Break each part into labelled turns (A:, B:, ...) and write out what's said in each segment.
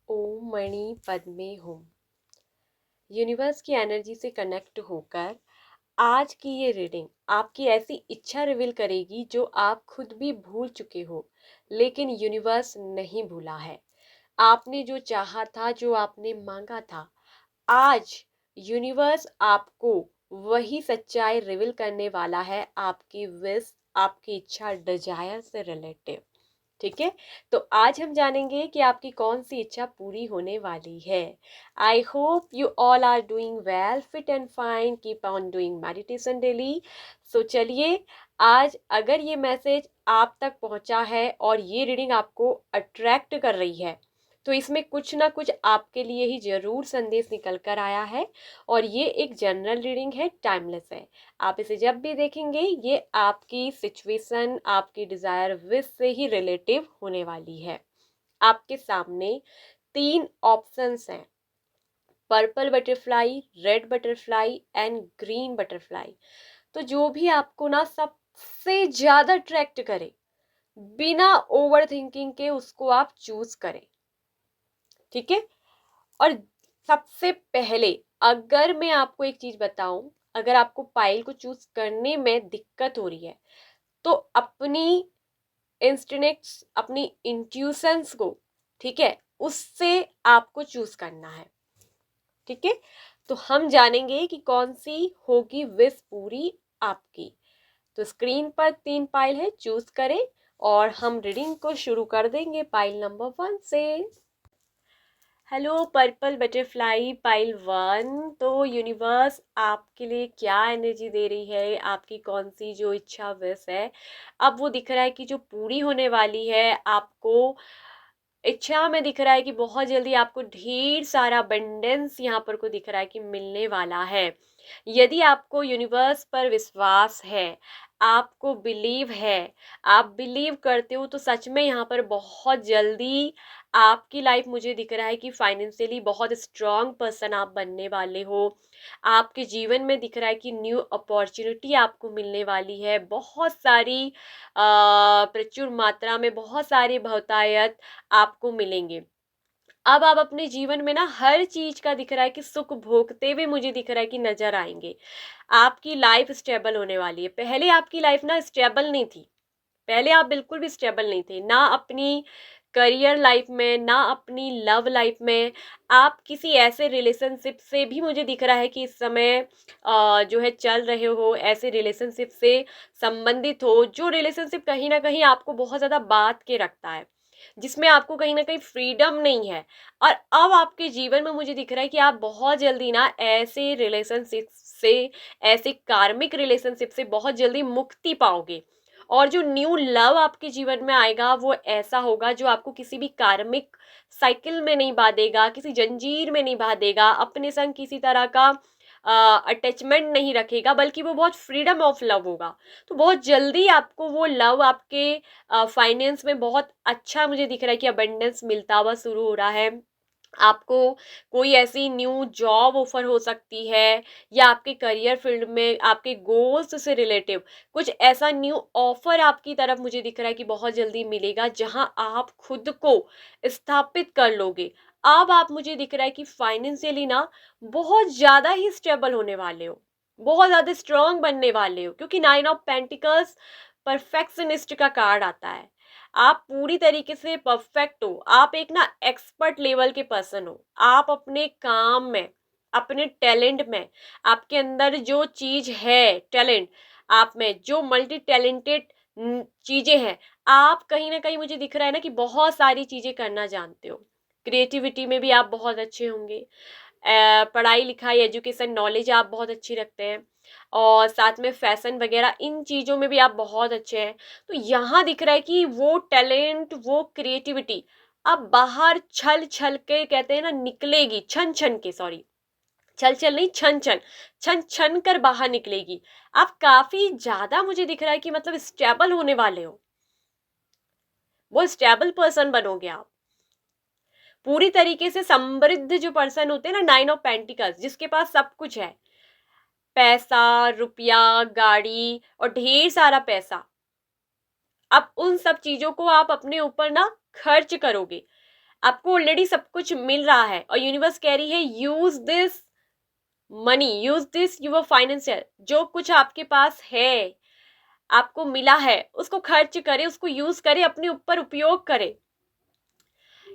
A: ओम मणि पद्मे हूँ। यूनिवर्स की एनर्जी से कनेक्ट होकर आज की ये रीडिंग आपकी ऐसी इच्छा रिवील करेगी जो आप खुद भी भूल चुके हो, लेकिन यूनिवर्स नहीं भूला है। आपने जो चाहा था, जो आपने मांगा था, आज यूनिवर्स आपको वही सच्चाई रिवील करने वाला है, आपकी विश, आपकी इच्छा, डिजायर से रिलेटिव। ठीक है, तो आज हम जानेंगे कि आपकी कौन सी इच्छा पूरी होने वाली है। I hope you all are doing well, fit and fine, keep on doing meditation daily. So चलिए, आज अगर ये मैसेज आप तक पहुंचा है और ये रीडिंग आपको अट्रैक्ट कर रही है, तो इसमें कुछ ना कुछ आपके लिए ही जरूर संदेश निकल कर आया है। और ये एक जनरल रीडिंग है, टाइमलेस है। आप इसे जब भी देखेंगे ये आपकी सिचुएशन, आपकी डिजायर, विश से ही रिलेटिव होने वाली है। आपके सामने तीन ऑप्शंस हैं, purple butterfly, red butterfly and green butterfly. तो जो भी आपको ना सबसे ज्यादा अट्रैक्ट करे, बिना ओवर थिंकिंग के उसको आप चूज करें। ठीक है, और सबसे पहले अगर मैं आपको एक चीज बताऊं, अगर आपको पायल को चूज करने में दिक्कत हो रही है, तो अपनी इंस्टिंक्ट्स, अपनी इंट्यूशंस को, ठीक है, उससे आपको चूज करना है। ठीक है, तो हम जानेंगे कि कौन सी होगी विश पूरी आपकी। तो स्क्रीन पर तीन पाइल है, चूज करें और हम रीडिंग को शुरू कर देंगे पाइल नंबर 1 से। Hello purple butterfly, pile 1। तो यूनिवर्स आपके लिए क्या एनर्जी दे रही है, आपकी कौन सी जो इच्छा विश है, अब वो दिख रहा है कि जो पूरी होने वाली है। आपको इच्छा में दिख रहा है कि बहुत जल्दी आपको ढेर सारा अबंडेंस यहाँ पर को दिख रहा है कि मिलने वाला है। यदि आपको यूनिवर्स पर विश्वास है, आपको बिलीव है, आप बिलीव करते हो, तो सच में यहाँ पर बहुत जल्दी आपकी लाइफ, मुझे दिख रहा है कि फाइनेंशियली बहुत स्ट्रांग पर्सन आप बनने वाले हो। आपके जीवन में दिख रहा है कि न्यू अपॉर्चुनिटी आपको मिलने वाली है, बहुत सारी प्रचुर मात्रा में बहुत सारी बहुतायत आपको मिलेंगे। अब आप अपने जीवन में ना हर चीज का दिख रहा है कि सुख भोगते हुए मुझे दिख रहा है कि नजर आएंगे। आपकी लाइफ स्टेबल होने वाली है। पहले आपकी लाइफ ना स्टेबल नहीं थी, पहले आप बिल्कुल भी स्टेबल नहीं थे, ना अपनी करियर लाइफ में, ना अपनी लव लाइफ में। आप किसी ऐसे रिलेशनशिप से भी मुझे दिख रहा है कि इस समय जो है चल रहे हो, ऐसे रिलेशनशिप से संबंधित हो जो रिलेशनशिप कहीं ना कहीं आपको बहुत ज़्यादा बांध के रखता है, जिसमें आपको कहीं ना कहीं फ्रीडम नहीं है। और अब आपके जीवन में मुझे दिख रहा है कि आप बहुत जल्दी ना ऐसे रिलेशनशिप से, ऐसे कार्मिक रिलेशनशिप से बहुत जल्दी मुक्ति पाओगे। और जो न्यू लव आपके जीवन में आएगा वो ऐसा होगा जो आपको किसी भी कार्मिक साइकिल में नहीं बांधेगा, किसी जंजीर में नहीं बांधेगा, अपने संग किसी तरह का अटैचमेंट नहीं रखेगा, बल्कि वो बहुत फ्रीडम ऑफ लव होगा। तो बहुत जल्दी आपको वो लव, आपके फाइनेंस में बहुत अच्छा मुझे दिख रहा है कि अबंडेंस मिलता हुआ शुरू हो रहा है। आपको कोई ऐसी न्यू जॉब ऑफर हो सकती है, या आपके करियर फील्ड में आपके गोल्स से रिलेटिव कुछ ऐसा न्यू ऑफर आपकी तरफ मुझे दिख रहा है कि बहुत जल्दी मिलेगा, जहां आप खुद को स्थापित कर लोगे। अब आप, मुझे दिख रहा है कि फाइनेंशियली ना बहुत ज्यादा ही स्टेबल होने वाले हो, बहुत ज्यादा स्ट्रांग बनने वाले हो, क्योंकि 9 ऑफ पेंटिकल्स परफेक्शनिस्ट का कार्ड आता है। आप पूरी तरीके से परफेक्ट हो, आप एक ना एक्सपर्ट लेवल के पर्सन हो। आप अपने काम में, अपने टैलेंट में, आपके अंदर जो चीज है, टैलेंट आप में जो मल्टी टैलेंटेड चीजें हैं, आप कहीं ना कहीं मुझे दिख रहा है ना कि बहुत सारी चीजें करना जानते हो। क्रिएटिविटी में भी आप बहुत अच्छे होंगे। पढ़ाई लिखाई, एजुकेशन, नॉलेज आप बहुत अच्छी रखते हैं, और साथ में फैशन वगैरह इन चीज़ों में भी आप बहुत अच्छे हैं। तो यहाँ दिख रहा है कि वो टैलेंट, वो क्रिएटिविटी अब बाहर छल छल के, कहते हैं ना, निकलेगी, छन छन के, सॉरी, छल छल नहीं, छन छन, छन छन कर बाहर निकलेगी। आप काफी ज्यादा, मुझे दिख रहा है कि मतलब स्टेबल होने वाले हो, वो स्टेबल पर्सन बनोगे आप। पूरी तरीके से समृद्ध जो पर्सन होते हैं ना, 9 ऑफ पेंटिकल्स, जिसके पास सब कुछ है, पैसा, रुपया, गाड़ी और ढेर सारा पैसा, अब उन सब चीजों को आप अपने ऊपर ना खर्च करोगे। आपको ऑलरेडी सब कुछ मिल रहा है और यूनिवर्स कह रही है use this money, use this your financial, जो कुछ आपके पास है, आपको मिला है, उसको खर्च करे, उसको यूज करे, अपने ऊपर उपयोग करे।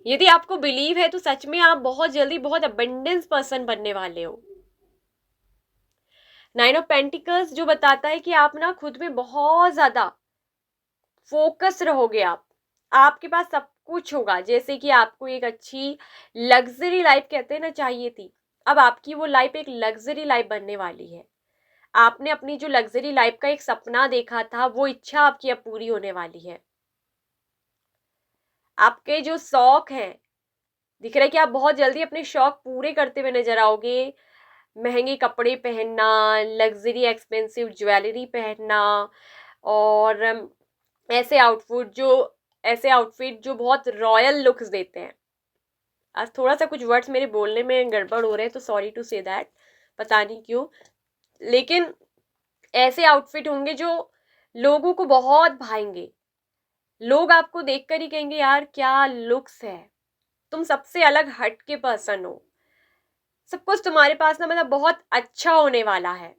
A: यदि आपको बिलीव है तो सच में आप बहुत जल्दी बहुत अबंडेंस पर्सन बनने वाले हो। 9 ऑफ पेंटिकल्स जो बताता है कि आप ना खुद में बहुत ज्यादा फोकस रहोगे। आप आपके पास सब कुछ होगा, जैसे कि आपको एक अच्छी लग्जरी लाइफ कहते हैं ना चाहिए थी, अब आपकी वो लाइफ एक लग्जरी लाइफ बनने वाली है। आपने अपनी जो लग्जरी लाइफ का एक सपना देखा था, वो इच्छा आपकी अब पूरी होने वाली है। आपके जो शौक हैं, दिख रहा है कि आप बहुत जल्दी अपने शौक पूरे करते हुए नजर आओगे। महंगे कपड़े पहनना, लग्जरी एक्सपेंसिव ज्वेलरी पहनना, और ऐसे आउटफिट जो बहुत रॉयल लुक्स देते हैं। आज थोड़ा सा कुछ वर्ड्स मेरे बोलने में गड़बड़ हो रहे हैं तो सॉरी टू से दैट, पता नहीं क्यों, लेकिन ऐसे आउटफिट होंगे जो लोगों को बहुत भाएंगे। लोग आपको देखकर ही कहेंगे यार क्या लुक्स है, तुम सबसे अलग हट के पर्सन हो। सब कुछ तुम्हारे पास ना मतलब बहुत अच्छा होने वाला है,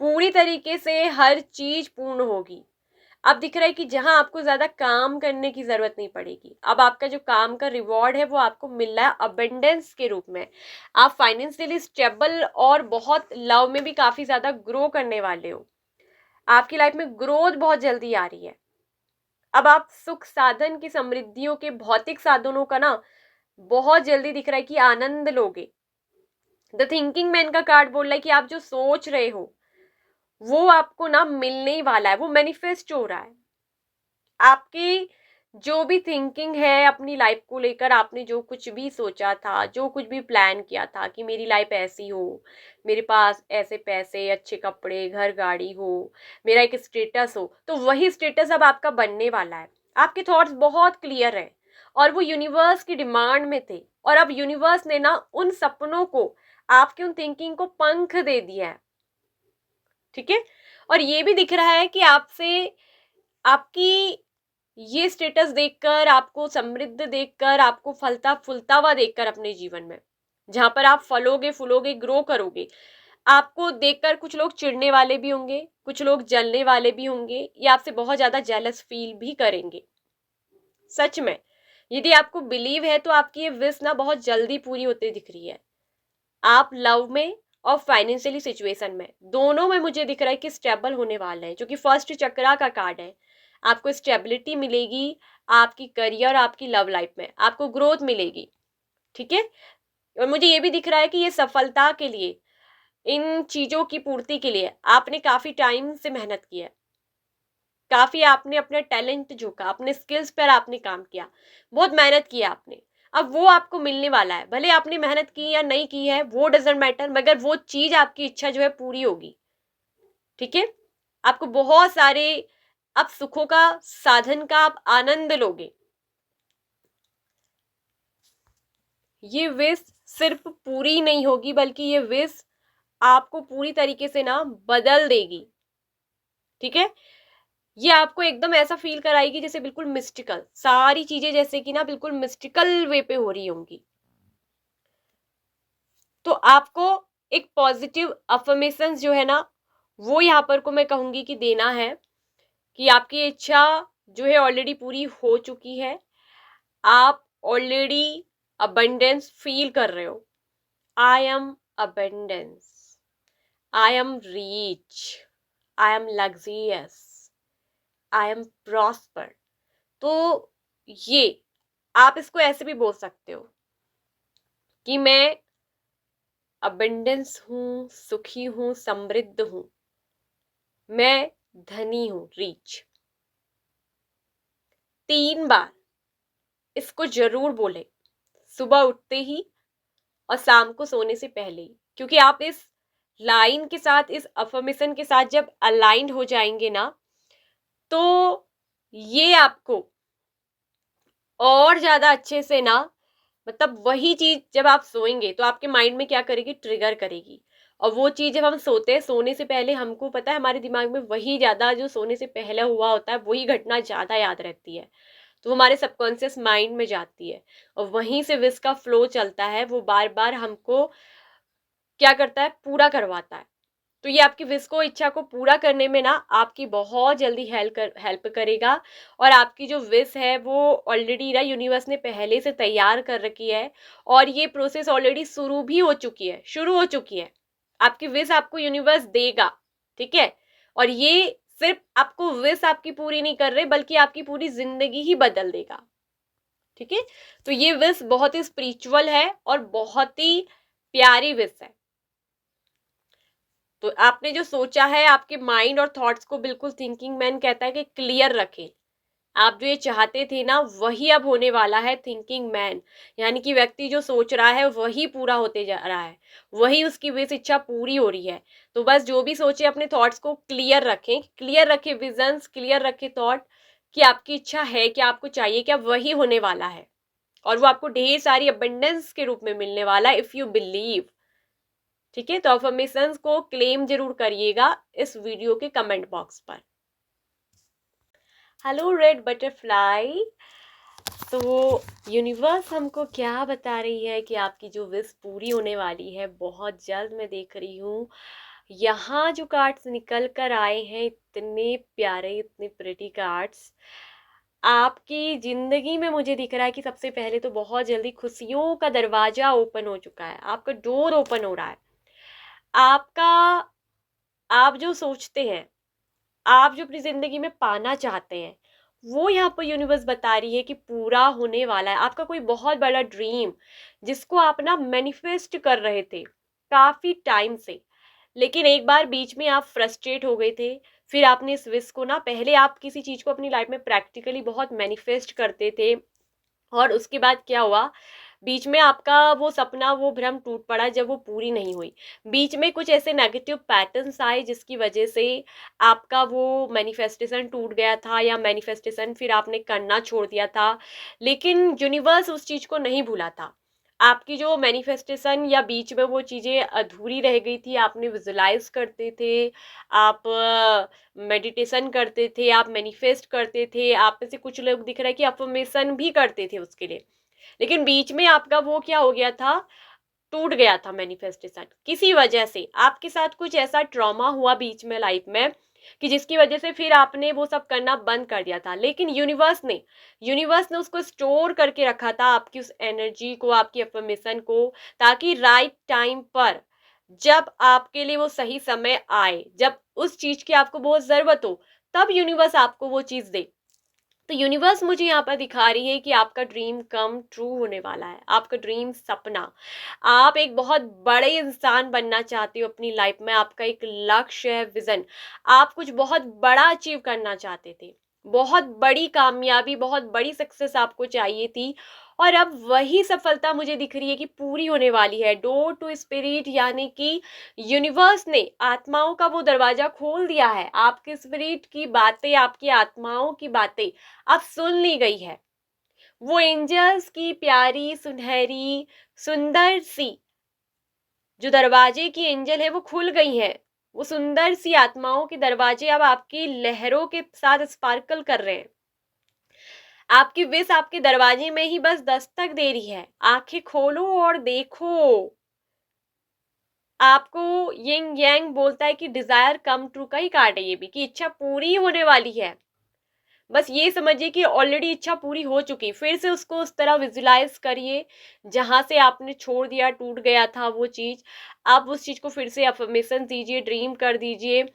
A: पूरी तरीके से हर चीज पूर्ण होगी। अब दिख रहा है कि जहां आपको ज्यादा काम करने की जरूरत नहीं पड़ेगी, अब आपका जो काम का रिवॉर्ड है वो आपको मिल रहा है अबंडेंस के रूप में। आप फाइनेंशियली स्टेबल और बहुत लव में भी काफी ज्यादा ग्रो करने वाले हो। आपकी लाइफ में ग्रोथ बहुत जल्दी आ रही है। अब आप सुख साधन की समृद्धियों के भौतिक साधनों का ना बहुत जल्दी दिख रहा है कि आनंद लोगे। द थिंकिंग मैन का कार्ड बोल रहा है कि आप जो सोच रहे हो वो आपको ना मिलने ही वाला है, वो मैनिफेस्ट हो रहा है। आपकी जो भी थिंकिंग है अपनी लाइफ को लेकर, आपने जो कुछ भी सोचा था, जो कुछ भी प्लान किया था कि मेरी लाइफ ऐसी हो, मेरे पास ऐसे पैसे, अच्छे कपड़े, घर, गाड़ी हो, मेरा एक स्टेटस हो, तो वही स्टेटस अब आपका बनने वाला है। आपके थॉट्स बहुत क्लियर है और वो यूनिवर्स की डिमांड में थे, और अब यूनिवर्स ने ना उन सपनों को, आपकी उन थिंकिंग को पंख दे दिया है। ठीक है, और ये भी दिख रहा है कि आपसे आपकी ये स्टेटस देखकर, आपको समृद्ध देखकर, आपको फलता फूलता हुआ देखकर अपने जीवन में, जहां पर आप फलोगे, फूलोगे, ग्रो करोगे, आपको देखकर कुछ लोग चिढ़ने वाले भी होंगे, कुछ लोग जलने वाले भी होंगे, या आपसे बहुत ज्यादा जेलस फील भी करेंगे। सच में यदि आपको बिलीव है तो आपकी ये विश ना बहुत जल्दी पूरी होती दिख रही है। आप लव में और फाइनेंशियली सिचुएशन में दोनों में मुझे दिख रहा है कि स्टेबल होने वाले हैं, जो कि फर्स्ट चक्रा का कार्ड है। आपको स्टेबिलिटी मिलेगी, आपकी करियर, आपकी लव लाइफ में आपको ग्रोथ मिलेगी। ठीक है, और मुझे ये भी दिख रहा है कि ये सफलता के लिए, इन चीजों की पूर्ति के लिए आपने काफी टाइम से मेहनत की है, काफी आपने अपने टैलेंट झोंका, अपने स्किल्स पर आपने काम किया, बहुत मेहनत की आपने। अब वो आपको मिलने वाला है, भले आपने मेहनत की या नहीं की है वो डजेंट मैटर, मगर वो चीज, आपकी इच्छा जो है पूरी होगी। ठीक है, आपको बहुत सारे अब सुखों का, साधन का आप आनंद लोगे। ये विश सिर्फ पूरी नहीं होगी, बल्कि ये विश आपको पूरी तरीके से ना बदल देगी। ठीक है, ये आपको एकदम ऐसा फील कराएगी जैसे बिल्कुल मिस्टिकल, सारी चीजें जैसे कि ना बिल्कुल मिस्टिकल वे पे हो रही होंगी। तो आपको एक पॉजिटिव अफर्मेशन जो है ना, वो यहाँ पर को मैं कहूंगी कि देना है कि आपकी इच्छा जो है ऑलरेडी पूरी हो चुकी है। आप ऑलरेडी अबंडेंस फील कर रहे हो। I am abundance, I am rich, I am luxurious, I am prosper. तो ये आप इसको ऐसे भी बोल सकते हो कि मैं अबंडेंस हूं, सुखी हूं, समृद्ध हूं, मैं धनी हूं, रीच। 3 बार इसको जरूर बोले, सुबह उठते ही और शाम को सोने से पहले ही, क्योंकि आप इस लाइन के साथ, इस अफर्मेशन के साथ जब अलाइंड हो जाएंगे ना, तो ये आपको और ज्यादा अच्छे से ना, मतलब वही चीज जब आप सोएंगे तो आपके माइंड में क्या करेगी, ट्रिगर करेगी। और वो चीज जब हम सोते हैं, सोने से पहले हमको पता है हमारे दिमाग में वही ज्यादा, जो सोने से पहले हुआ होता है वही घटना ज्यादा याद रहती है। तो वो हमारे सबकॉन्शियस माइंड में जाती है और वहीं से विश का फ्लो चलता है, वो बार बार हमको क्या करता है, पूरा करवाता है। तो ये आपकी विश को, इच्छा को पूरा करने में ना आपकी बहुत जल्दी हेल्प करेगा। और आपकी जो विश है वो ऑलरेडी ना यूनिवर्स ने पहले से तैयार कर रखी है और ये प्रोसेस ऑलरेडी शुरू हो चुकी है। आपकी विश आपको यूनिवर्स देगा, ठीक है। और ये सिर्फ आपको विश आपकी पूरी नहीं कर रहे, बल्कि आपकी पूरी जिंदगी ही बदल देगा, ठीक है। तो ये विश बहुत ही स्पिरिचुअल है और बहुत ही प्यारी विश है। तो आपने जो सोचा है, आपके माइंड और थॉट्स को बिल्कुल, थिंकिंग मैन कहता है कि क्लियर रखें। आप जो ये चाहते थे ना, वही अब होने वाला है। थिंकिंग मैन यानी कि व्यक्ति जो सोच रहा है वही पूरा होते जा रहा है, वही उसकी विश इच्छा पूरी हो रही है। तो बस जो भी सोचे अपने थॉट्स को क्लियर रखें विजन्स, क्लियर रखें थॉट कि आपकी इच्छा है क्या, आपको चाहिए क्या, वही होने वाला है। और वो आपको ढेर सारी अबंडेंस के रूप में मिलने वाला है, इफ यू बिलीव, ठीक है। तो अफर्मेशंस को क्लेम जरूर करिएगा इस वीडियो के कमेंट बॉक्स पर। Hello red butterfly. तो यूनिवर्स हमको क्या बता रही है कि आपकी जो विश पूरी होने वाली है बहुत जल्द। मैं देख रही हूँ यहाँ जो कार्ड्स निकल कर आए हैं, इतने प्यारे, इतने प्रिटी कार्ड्स। आपकी जिंदगी में मुझे दिख रहा है कि सबसे पहले तो बहुत जल्दी खुशियों का दरवाजा ओपन हो चुका है, आपका डोर ओपन हो रहा है। आपका, आप जो सोचते हैं, आप जो अपनी जिंदगी में पाना चाहते हैं, वो यहाँ पर यूनिवर्स बता रही है कि पूरा होने वाला है। आपका कोई बहुत बड़ा ड्रीम जिसको आप ना मैनिफेस्ट कर रहे थे काफी टाइम से, लेकिन एक बार बीच में आप फ्रस्ट्रेट हो गए थे। फिर आपने इस विश को ना, पहले आप किसी चीज को अपनी लाइफ में प्रैक्टिकली बहुत मैनिफेस्ट करते थे, और उसके बाद क्या हुआ, बीच में आपका वो सपना, वो भ्रम टूट पड़ा जब वो पूरी नहीं हुई। बीच में कुछ ऐसे नेगेटिव पैटर्न्स आए जिसकी वजह से आपका वो मैनिफेस्टेशन टूट गया था, या मैनिफेस्टेशन फिर आपने करना छोड़ दिया था। लेकिन यूनिवर्स उस चीज को नहीं भूला था। आपकी जो मैनिफेस्टेशन या बीच में वो चीजें अधूरी रह गई थी, आपने विजुलाइज करते थे, आप मेडिटेशन करते थे, आप मैनिफेस्ट करते थे, आप में से कुछ लोग दिख रहा है कि अफर्मेशन भी करते थे उसके लिए। लेकिन बीच में आपका वो क्या हो गया था, टूट गया था मैनिफेस्टेशन। किसी वजह से आपके साथ कुछ ऐसा ट्रॉमा हुआ बीच में लाइफ में कि जिसकी वजह से फिर आपने वो सब करना बंद कर दिया था। लेकिन यूनिवर्स ने उसको स्टोर करके रखा था, आपकी उस एनर्जी को, आपकी अफर्मेशन को, ताकि राइट टाइम पर जब आपके लिए वो सही समय आए, जब उस चीज की आपको बहुत जरूरत हो, तब यूनिवर्स आपको वो चीज दे। तो यूनिवर्स मुझे यहाँ पर दिखा रही है कि आपका ड्रीम कम ट्रू होने वाला है। आपका ड्रीम सपना, आप एक बहुत बड़े इंसान बनना चाहते हो अपनी लाइफ में, आपका एक लक्ष्य है, विजन, आप कुछ बहुत बड़ा अचीव करना चाहते थे, बहुत बड़ी कामयाबी, बहुत बड़ी सक्सेस आपको चाहिए थी, और अब वही सफलता मुझे दिख रही है कि पूरी होने वाली है। डोर टू स्पिरिट यानी कि यूनिवर्स ने आत्माओं का वो दरवाजा खोल दिया है। आपके स्पिरिट की बातें, आपकी आत्माओं की बातें अब सुन ली गई है। वो एंजल्स की प्यारी, सुनहरी, सुंदर सी जो दरवाजे की एंजल है वो खुल गई है। वो सुंदर सी आत्माओं के दरवाजे अब आपकी लहरों के साथ स्पार्कल कर रहे हैं। आपकी विश आपके दरवाजे में ही बस दस्तक दे रही है। आंखें खोलो और देखो। आपको यिंग यांग बोलता है कि डिजायर कम ट्रू का ही कार्ड है ये भी, कि इच्छा पूरी होने वाली है। बस ये समझिए कि ऑलरेडी इच्छा पूरी हो चुकी। फिर से उसको उस तरह विजुलाइज करिए जहां से आपने छोड़ दिया, टूट गया था वो चीज। आप उस चीज को फिर से अफर्मेशन दीजिए, ड्रीम कर दीजिए।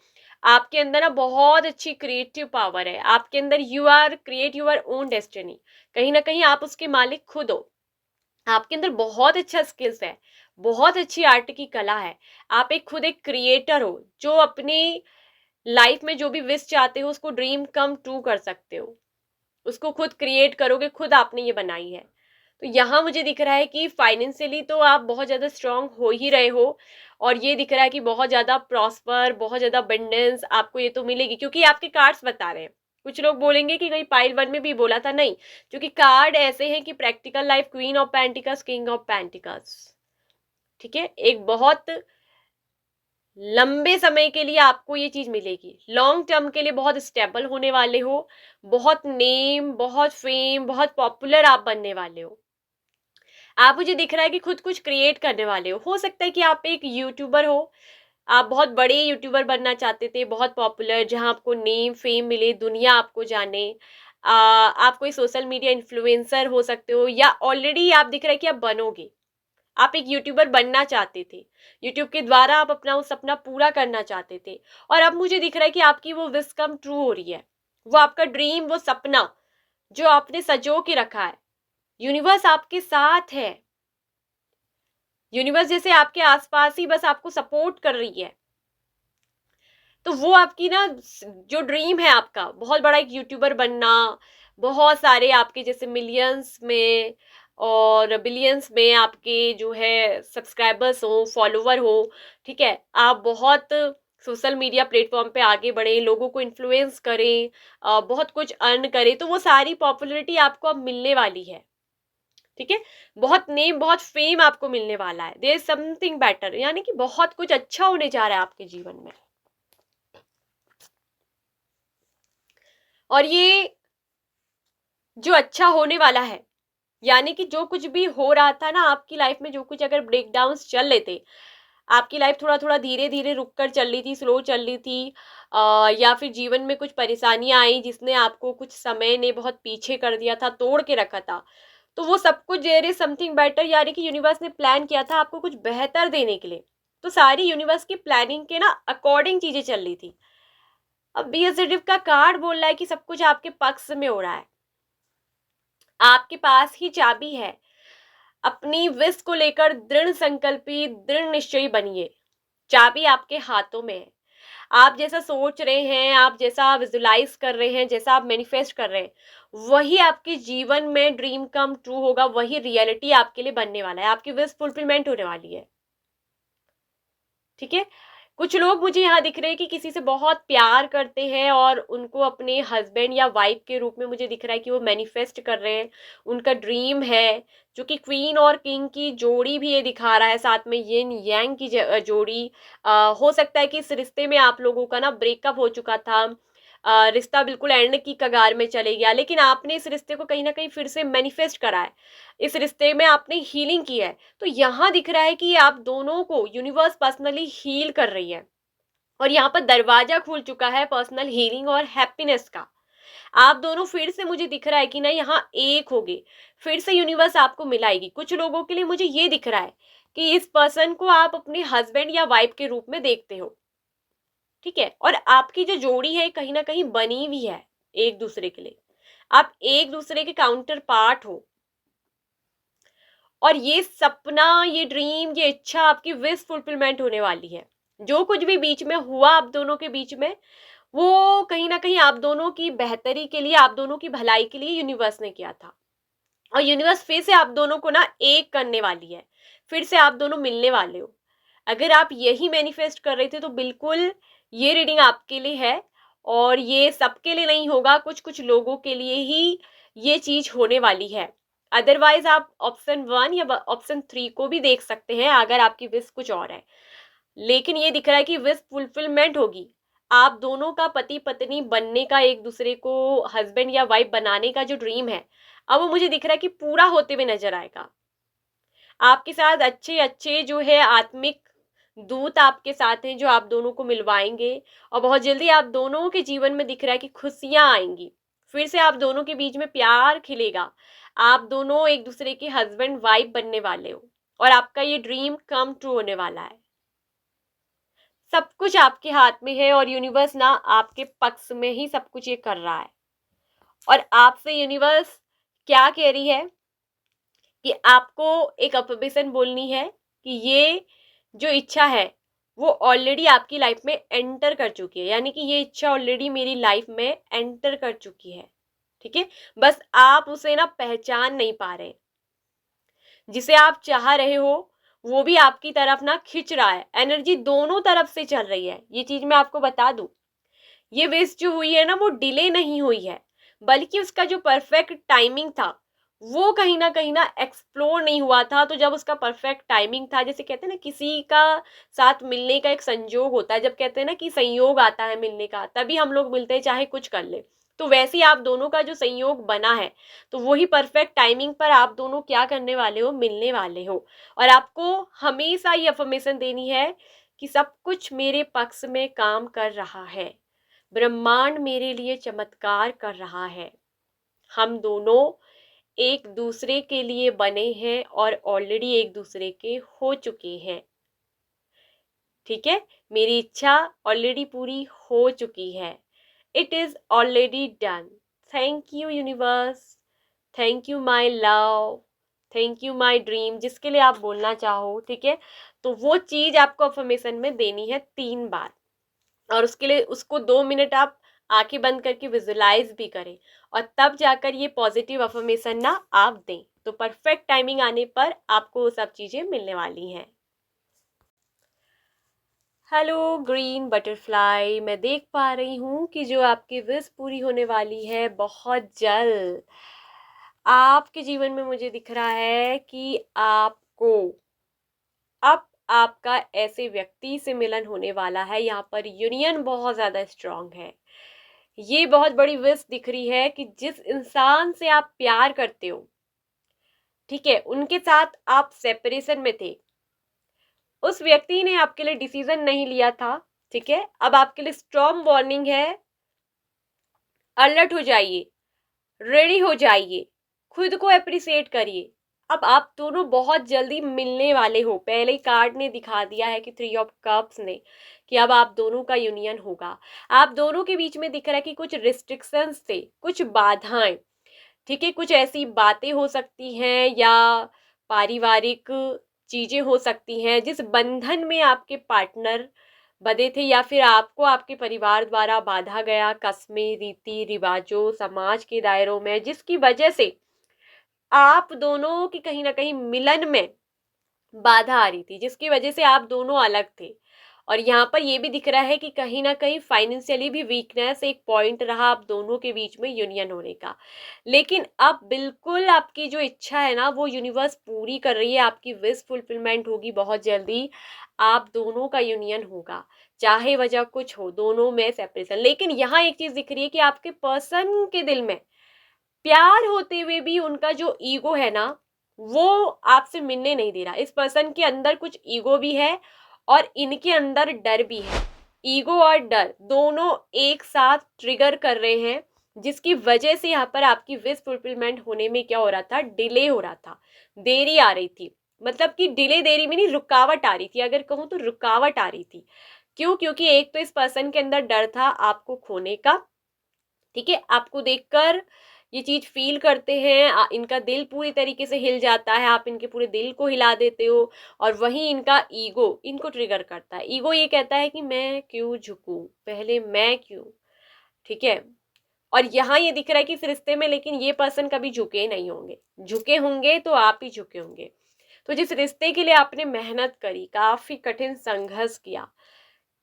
A: आपके अंदर ना बहुत अच्छी क्रिएटिव पावर है। आपके अंदर you are create your own destiny. कहीं ना कहीं आप उसके मालिक खुद हो। आपके अंदर बहुत अच्छा स्किल्स है, बहुत अच्छी आर्ट की कला है। आप एक खुद एक क्रिएटर हो जो अपनी लाइफ में जो भी विश चाहते हो उसको ड्रीम कम ट्रू कर सकते हो। उसको खुद क्रिएट करोगे, खुद आपने ये बनाई है। तो यहाँ मुझे दिख रहा है कि फाइनेंशियली तो आप बहुत ज्यादा स्ट्रांग हो ही रहे हो, और ये दिख रहा है कि बहुत ज्यादा प्रॉस्पर, बहुत ज्यादा अबंडेंस आपको ये तो मिलेगी, क्योंकि आपके कार्ड्स बता रहे हैं। कुछ लोग बोलेंगे कि कहीं पाइल वन में भी बोला था, नहीं, क्योंकि कार्ड ऐसे हैं कि practical life, queen of pentacles, king of pentacles, ठीक है, एक बहुत लंबे समय के लिए आपको ये चीज मिलेगी, लॉन्ग टर्म के लिए बहुत स्टेबल होने वाले हो, बहुत नेम, बहुत फेम, बहुत पॉपुलर आप बनने वाले हो। आप, मुझे दिख रहा है कि खुद कुछ क्रिएट करने वाले हो सकता है कि आप एक यूट्यूबर हो, आप बहुत बड़े यूट्यूबर बनना चाहते थे, बहुत पॉपुलर, जहां आपको नेम फेम मिले, दुनिया आपको जाने। आप कोई सोशल मीडिया इन्फ्लुएंसर हो सकते हो, या ऑलरेडी आप दिख रहा है कि आप बनोगे। आप एक यूट्यूबर बनना चाहते थे, यूट्यूब के द्वारा आप अपना वो सपना पूरा करना चाहते थे, और अब मुझे दिख रहा है कि आपकी वो विश कम ट्रू हो रही है। वो आपका ड्रीम, वो सपना जो आपने सजो के रखा है, यूनिवर्स आपके साथ है। यूनिवर्स जैसे आपके आसपास ही बस आपको सपोर्ट कर रही है। तो वो आपकी ना, जो ड्रीम है आपका बहुत बड़ा एक यूट्यूबर बनना, बहुत सारे आपके जैसे मिलियंस में और बिलियंस में आपके जो है सब्सक्राइबर्स हो, फॉलोवर हो, ठीक है, आप बहुत सोशल मीडिया प्लेटफॉर्म पे आगे बढ़े, लोगों को इन्फ्लुएंस करें, बहुत कुछ अर्न करें, तो वो सारी पॉपुलैरिटी आपको अब मिलने वाली है। ठीक है, बहुत नेम, बहुत फेम आपको मिलने वाला है। देयर इज समथिंग बेटर, यानी कि बहुत कुछ अच्छा होने जा रहा है आपके जीवन में। और ये जो अच्छा होने वाला है, यानी कि जो कुछ भी हो रहा था ना आपकी लाइफ में, जो कुछ अगर ब्रेकडाउन्स चल रहे थे, आपकी लाइफ थोड़ा थोड़ा धीरे धीरे रुक कर चल रही थी, स्लो चल रही थी, या फिर जीवन में कुछ परेशानियां आई जिसने आपको कुछ समय ने बहुत पीछे कर दिया था, तोड़ के रखा था, तो वो सब कुछ देयर इज समथिंग बेटर, यानी कि यूनिवर्स ने प्लान किया था आपको कुछ बेहतर देने के लिए। तो सारी यूनिवर्स की प्लानिंग के ना अकॉर्डिंग चीजें चल रही थी। अब बीएसएडिव का कार्ड बोल रहा है कि सब कुछ आपके पक्ष में हो रहा है, आपके पास ही चाबी है। अपनी विश को लेकर दृढ़ संकल्पी, दृढ़ निश्चयी बनिए। चाबी आपके हाथों में है। आप जैसा सोच रहे हैं, आप जैसा विजुलाइज कर रहे हैं, जैसा आप मैनिफेस्ट कर रहे हैं, वही आपके जीवन में ड्रीम कम ट्रू होगा, वही रियलिटी आपके लिए बनने वाला है, आपकी विश फुलफिलमेंट होने वाली है। ठीक है, कुछ लोग मुझे यहाँ दिख रहे हैं कि किसी से बहुत प्यार करते हैं और उनको अपने हस्बैंड या वाइफ के रूप में मुझे दिख रहा है कि वो मैनिफेस्ट कर रहे हैं, उनका ड्रीम है, जो कि क्वीन और किंग की जोड़ी भी ये दिखा रहा है, साथ में यिन यांग की जोड़ी। हो सकता है कि इस रिश्ते में आप लोगों का ना ब्रेकअप हो चुका था, रिश्ता बिल्कुल एंड की कगार में चले गया, लेकिन आपने इस रिश्ते को कहीं ना कहीं फिर से मैनिफेस्ट करा है, इस रिश्ते में आपने हीलिंग की है। तो यहाँ दिख रहा है कि आप दोनों को यूनिवर्स पर्सनली हील कर रही है, और यहाँ पर दरवाजा खुल चुका है पर्सनल हीलिंग और हैप्पीनेस का। आप दोनों फिर से, मुझे दिख रहा है कि ना यहाँ एक होगे, फिर से यूनिवर्स आपको मिलाएगी। कुछ लोगों के लिए मुझे ये दिख रहा है कि इस पर्सन को आप अपने हस्बैंड या वाइफ के रूप में देखते हो। ठीक है, और आपकी जो जोड़ी है कहीं ना कहीं बनी हुई है एक दूसरे के लिए, आप एक दूसरे के काउंटर पार्ट हो, और ये सपना, ये ड्रीम, ये इच्छा, आपकी विश फुलफिलमेंट होने वाली है। जो कुछ भी बीच में हुआ आप दोनों के बीच में, वो कहीं ना कहीं आप दोनों की बेहतरी के लिए, आप दोनों की भलाई के लिए यूनिवर्स ने किया था, और यूनिवर्स फिर से आप दोनों को ना एक करने वाली है, फिर से आप दोनों मिलने वाले हो। अगर आप यही मैनिफेस्ट कर रहे थे तो बिल्कुल ये रीडिंग आपके लिए है, और ये सबके लिए नहीं होगा, कुछ कुछ लोगों के लिए ही ये चीज होने वाली है। अदरवाइज आप ऑप्शन 1 या ऑप्शन 3 को भी देख सकते हैं अगर आपकी विश कुछ और है, लेकिन ये दिख रहा है कि विश फुलफिलमेंट होगी। आप दोनों का पति पत्नी बनने का, एक दूसरे को हस्बैंड या वाइफ बनाने का जो ड्रीम है, अब वो मुझे दिख रहा है कि पूरा होते हुए नजर आएगा। आपके साथ अच्छे अच्छे जो है आत्मिक दूत आपके साथ हैं, जो आप दोनों को मिलवाएंगे, और बहुत जल्दी आप दोनों के जीवन में दिख रहा है कि खुशियां आएंगी, फिर से आप दोनों के बीच में प्यार खिलेगा, आप दोनों एक दूसरे के हस्बैंड वाइफ बनने वाले हो, और आपका ये ड्रीम कम ट्रू होने वाला है। सब कुछ आपके हाथ में है, और यूनिवर्स ना आपके पक्ष में ही सब कुछ ये कर रहा है। और आपसे यूनिवर्स क्या कह रही है कि आपको एक अफर्मेशन बोलनी है कि ये जो इच्छा है वो ऑलरेडी आपकी लाइफ में एंटर कर चुकी है, यानी कि ये इच्छा ऑलरेडी मेरी लाइफ में एंटर कर चुकी है। ठीक है, बस आप उसे ना पहचान नहीं पा रहे। जिसे आप चाह रहे हो वो भी आपकी तरफ ना खिंच रहा है, एनर्जी दोनों तरफ से चल रही है। ये चीज मैं आपको बता दूं, ये विश जो हुई है ना वो डिले नहीं हुई है, बल्कि उसका जो परफेक्ट टाइमिंग था वो कहीं ना एक्सप्लोर नहीं हुआ था। तो जब उसका परफेक्ट टाइमिंग था, जैसे कहते हैं ना किसी का साथ मिलने का एक संजोग होता है, जब कहते हैं ना कि संयोग आता है मिलने का, तभी हम लोग मिलते हैं चाहे कुछ कर ले। तो वैसे ही आप दोनों का जो संयोग बना है, तो वही परफेक्ट टाइमिंग पर आप दोनों क्या करने वाले हो, मिलने वाले हो। और आपको हमेशा ये अफर्मेशन देनी है कि सब कुछ मेरे पक्ष में काम कर रहा है, ब्रह्मांड मेरे लिए चमत्कार कर रहा है, हम दोनों एक दूसरे के लिए बने हैं और ऑलरेडी एक दूसरे के हो चुके हैं। ठीक है, मेरी इच्छा ऑलरेडी पूरी हो चुकी है। It is already done. Thank you universe, thank you my love, thank you my dream, जिसके लिए आप बोलना चाहो। ठीक है, तो वो चीज आपको अफर्मेशन में देनी है 3 बार। और उसके लिए उसको 2 मिनट आप आंखें बंद करके विजुलाइज भी करें, और तब जाकर ये पॉजिटिव अफर्मेशन ना आप दें। तो परफेक्ट टाइमिंग आने पर आपको वो सब चीजें मिलने वाली हैं। हेलो ग्रीन बटरफ्लाई, मैं देख पा रही हूँ कि जो आपकी विश पूरी होने वाली है बहुत जल्द। आपके जीवन में मुझे दिख रहा है कि आपको अब आपका ऐसे व्यक्ति से मिलन होने वाला है। यहाँ पर यूनियन बहुत ज्यादा स्ट्रांग है। ये बहुत बड़ी विश दिख रही है कि जिस इंसान से आप प्यार करते हो, ठीक है, उनके साथ आप सेपरेशन में थे, उस व्यक्ति ने आपके लिए डिसीजन नहीं लिया था। ठीक है, अब आपके लिए स्ट्रॉन्ग वार्निंग है, अलर्ट हो जाइए, रेडी हो जाइए, खुद को अप्रिसिएट करिए। अब आप दोनों बहुत जल्दी मिलने वाले हो। पहले ही कार्ड ने दिखा दिया है कि 3 ऑफ कप्स ने, कि अब आप दोनों का यूनियन होगा। आप दोनों के बीच में दिख रहा है कि कुछ रिस्ट्रिक्शंस थे, कुछ बाधाएं। ठीक है, कुछ ऐसी बातें हो सकती हैं या पारिवारिक चीजें हो सकती हैं जिस बंधन में आपके पार्टनर बंधे थे, या फिर आपको आपके परिवार द्वारा बांधा गया कस्में, रीति रिवाजों, समाज के दायरों में, जिसकी वजह से आप दोनों की कहीं ना कहीं मिलन में बाधा आ रही थी, जिसकी वजह से आप दोनों अलग थे। और यहाँ पर ये भी दिख रहा है कि कहीं ना कहीं फाइनेंशियली भी वीकनेस एक पॉइंट रहा आप दोनों के बीच में यूनियन होने का। लेकिन अब बिल्कुल आपकी जो इच्छा है ना, वो यूनिवर्स पूरी कर रही है, आपकी विश फुलफिलमेंट होगी बहुत जल्दी। आप दोनों का यूनियन होगा, चाहे वजह कुछ हो, दोनों में सेपरेशन। लेकिन यहाँ एक चीज दिख रही है कि आपके पर्सन के दिल में प्यार होते हुए भी उनका जो ईगो है ना, वो आपसे मिलने नहीं दे रहा। इस पर्सन के अंदर कुछ ईगो भी है और इनके अंदर डर भी है। ईगो और डर दोनों एक साथ ट्रिगर कर रहे हैं, जिसकी वजह से यहाँ पर आपकी विश फुलफिलमेंट होने में क्या हो रहा था, डिले हो रहा था, देरी आ रही थी। मतलब कि डिले, देरी में नहीं, रुकावट आ रही थी, अगर कहूँ तो रुकावट आ रही थी। क्यों? क्योंकि एक तो इस पर्सन के अंदर डर था आपको खोने का। ठीक है, आपको देखकर ये चीज फील करते हैं, इनका दिल पूरी तरीके से हिल जाता है, आप इनके पूरे दिल को हिला देते हो। और वहीं इनका ईगो इनको ट्रिगर करता है। ईगो ये कहता है कि मैं क्यों झुकूं, पहले मैं क्यों। ठीक है, और यहाँ ये दिख रहा है कि इस रिश्ते में लेकिन ये पर्सन कभी झुके नहीं होंगे। झुके होंगे तो आप ही झुके होंगे। तो जिस रिश्ते के लिए आपने मेहनत करी, काफी कठिन संघर्ष किया,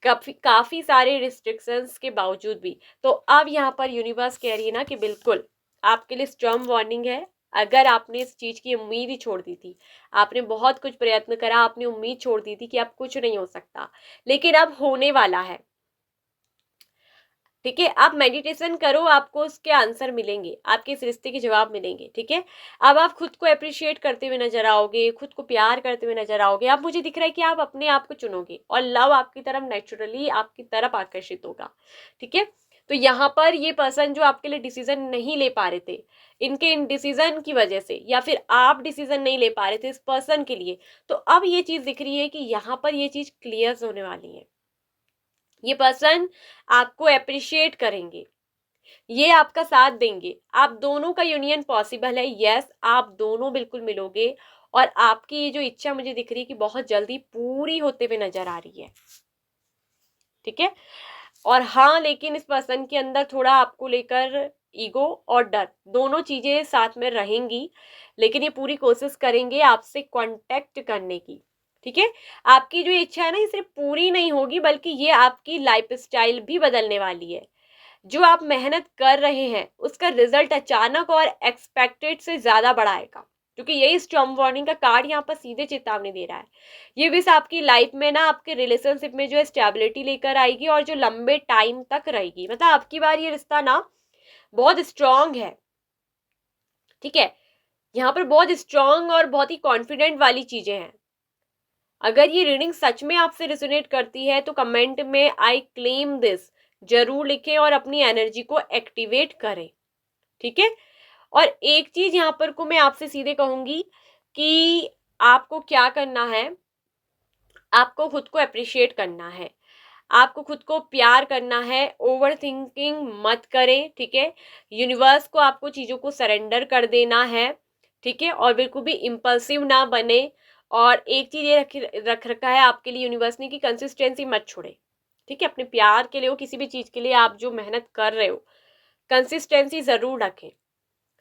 A: काफी सारे रिस्ट्रिक्शंस के बावजूद भी, तो अब यहाँ पर यूनिवर्स कह रही है ना कि बिल्कुल आपके लिए स्ट्रॉन्ग वार्निंग है। अगर आपने इस चीज की उम्मीद ही छोड़ दी थी, आपने बहुत कुछ प्रयत्न करा, आपने उम्मीद छोड़ दी थी कि अब कुछ नहीं हो सकता, लेकिन अब होने वाला है। ठीक है, आप मेडिटेशन करो, आपको उसके आंसर मिलेंगे, आपके इस रिश्ते के जवाब मिलेंगे। ठीक है, अब आप खुद को अप्रिशिएट करते हुए नजर आओगे, खुद को प्यार करते हुए नजर आओगे। अब मुझे दिख रहा है कि आप अपने आप को चुनोगे और लव आपकी तरफ नेचुरली आपकी तरफ आकर्षित होगा। ठीक है, तो यहाँ पर ये पर्सन जो आपके लिए डिसीजन नहीं ले पा रहे थे, इनके इन डिसीजन की वजह से, या फिर आप डिसीजन नहीं ले पा रहे थे इस पर्सन के लिए, तो अब ये चीज दिख रही है कि यहाँ पर ये चीज क्लियर होने वाली है। ये पर्सन आपको अप्रिशिएट करेंगे, ये आपका साथ देंगे, आप दोनों का यूनियन पॉसिबल है। यस, आप दोनों बिल्कुल मिलोगे, और आपकी ये जो इच्छा मुझे दिख रही है कि बहुत जल्दी पूरी होते हुए नजर आ रही है। ठीक है, और हाँ, लेकिन इस पर्सन के अंदर थोड़ा आपको लेकर ईगो और डर दोनों चीजें साथ में रहेंगी, लेकिन ये पूरी कोशिश करेंगे आपसे कांटेक्ट करने की। ठीक है, आपकी जो इच्छा है ना, ये सिर्फ पूरी नहीं होगी, बल्कि ये आपकी लाइफ स्टाइल भी बदलने वाली है। जो आप मेहनत कर रहे हैं उसका रिजल्ट अचानक और एक्सपेक्टेड से ज़्यादा बड़ा आएगा, क्योंकि यही स्टॉर्म वार्निंग का कार्ड यहाँ पर सीधे चेतावनी दे रहा है। ये विश आपकी लाइफ में ना आपके रिलेशनशिप में जो है स्टेबिलिटी लेकर आएगी और जो लंबे टाइम तक रहेगी। मतलब आपकी बार ये रिश्ता ना बहुत स्ट्रांग है, ठीक है, यहाँ पर बहुत स्ट्रांग और बहुत ही कॉन्फिडेंट वाली चीजें हैं। अगर ये रीडिंग सच में आपसे रिजोनेट करती है तो कमेंट में आई क्लेम दिस जरूर लिखें और अपनी एनर्जी को एक्टिवेट करें, ठीक है। और एक चीज यहाँ पर को मैं आपसे सीधे कहूंगी कि आपको क्या करना है, आपको खुद को अप्रिशिएट करना है, आपको खुद को प्यार करना है, ओवर थिंकिंग मत करें, ठीक है। यूनिवर्स को आपको चीज़ों को सरेंडर कर देना है, ठीक है, और बिल्कुल भी इम्पल्सिव ना बने। और एक चीज़ ये रख रखा है आपके लिए यूनिवर्स ने कि कंसिस्टेंसी मत छोड़े, ठीक है। अपने प्यार के लिए हो, किसी भी चीज़ के लिए आप जो मेहनत कर रहे हो, कंसिस्टेंसी ज़रूर रखें,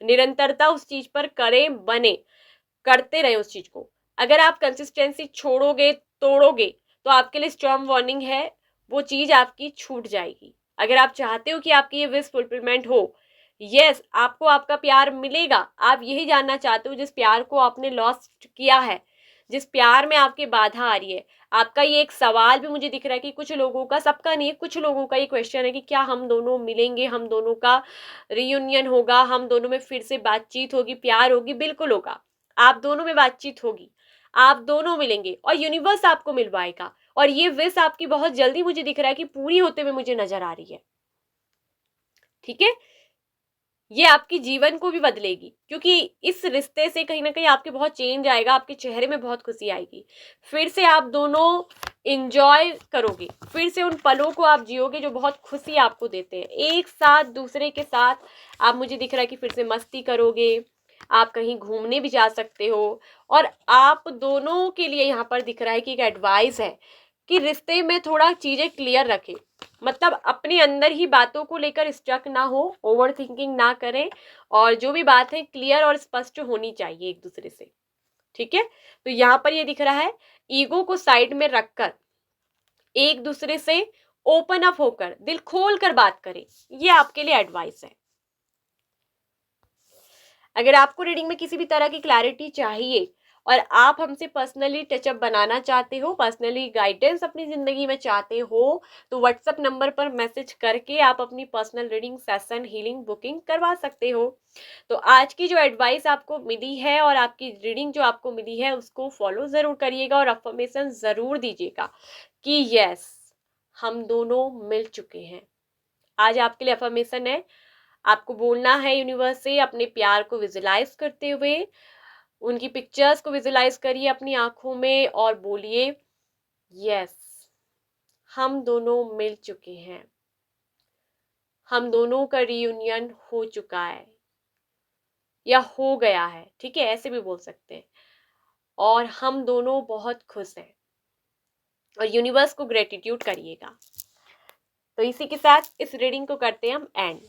A: निरंतरता उस चीज़ पर करें, बने, करते रहे उस चीज़ को। अगर आप कंसिस्टेंसी छोड़ोगे, तोड़ोगे, तो आपके लिए स्ट्रॉन्ग वार्निंग है, वो चीज़ आपकी छूट जाएगी। अगर आप चाहते हो कि आपकी ये विश फुलफिलमेंट हो, यस, आपको आपका प्यार मिलेगा, आप यही जानना चाहते हो जिस प्यार को आपने लॉस्ट किया है, जिस प्यार में आपकी बाधा आ रही है। आपका ये एक सवाल भी मुझे दिख रहा है कि कुछ लोगों का, सबका नहीं है, कुछ लोगों का ये क्वेश्चन है कि क्या हम दोनों मिलेंगे, हम दोनों का रियूनियन होगा, हम दोनों में फिर से बातचीत होगी, प्यार होगी। बिल्कुल होगा, आप दोनों में बातचीत होगी, आप दोनों मिलेंगे और यूनिवर्स आपको मिलवाएगा। और ये विश आपकी बहुत जल्दी मुझे दिख रहा है कि पूरी होते हुए मुझे नजर आ रही है, ठीक है। ये आपकी जीवन को भी बदलेगी, क्योंकि इस रिश्ते से कहीं ना कहीं आपके बहुत चेंज आएगा, आपके चेहरे में बहुत खुशी आएगी। फिर से आप दोनों इंजॉय करोगे, फिर से उन पलों को आप जियोगे जो बहुत खुशी आपको देते हैं। एक साथ दूसरे के साथ आप, मुझे दिख रहा है कि फिर से मस्ती करोगे, आप कहीं घूमने भी जा सकते हो। और आप दोनों के लिए यहाँ पर दिख रहा है कि एक एडवाइस है कि रिश्ते में थोड़ा चीज़ें क्लियर रखें, मतलब अपने अंदर ही बातों को लेकर स्टक ना हो, ओवर थिंकिंग ना करें, और जो भी बात है क्लियर और स्पष्ट होनी चाहिए एक दूसरे से, ठीक है। तो यहाँ पर ये दिख रहा है, ईगो को साइड में रखकर एक दूसरे से ओपन अप होकर, दिल खोल कर बात करें, ये आपके लिए एडवाइस है। अगर आपको रीडिंग में किसी भी तरह की क्लैरिटी चाहिए और आप हमसे पर्सनली टचअप बनाना चाहते हो, पर्सनली गाइडेंस अपनी ज़िंदगी में चाहते हो, तो व्हाट्सएप नंबर पर मैसेज करके आप अपनी personal reading session healing booking करवा सकते हो। तो आज की जो एडवाइस आपको मिली है और आपकी रीडिंग जो आपको मिली है उसको फॉलो ज़रूर करिएगा और अफर्मेशन ज़रूर दीजिएगा कि यस, हम दोनों मिल चुके हैं। आज आपके लिए अफर्मेशन है, आपको बोलना है यूनिवर्स से अपने प्यार को विजुलाइज करते हुए, उनकी पिक्चर्स को विजुलाइज करिए अपनी आंखों में और बोलिए यस, हम दोनों मिल चुके हैं, हम दोनों का रियूनियन हो चुका है या हो गया है, ठीक है, ऐसे भी बोल सकते हैं। और हम दोनों बहुत खुश हैं और यूनिवर्स को ग्रेटिट्यूड करिएगा। तो इसी के साथ इस रीडिंग को करते हैं हम एंड।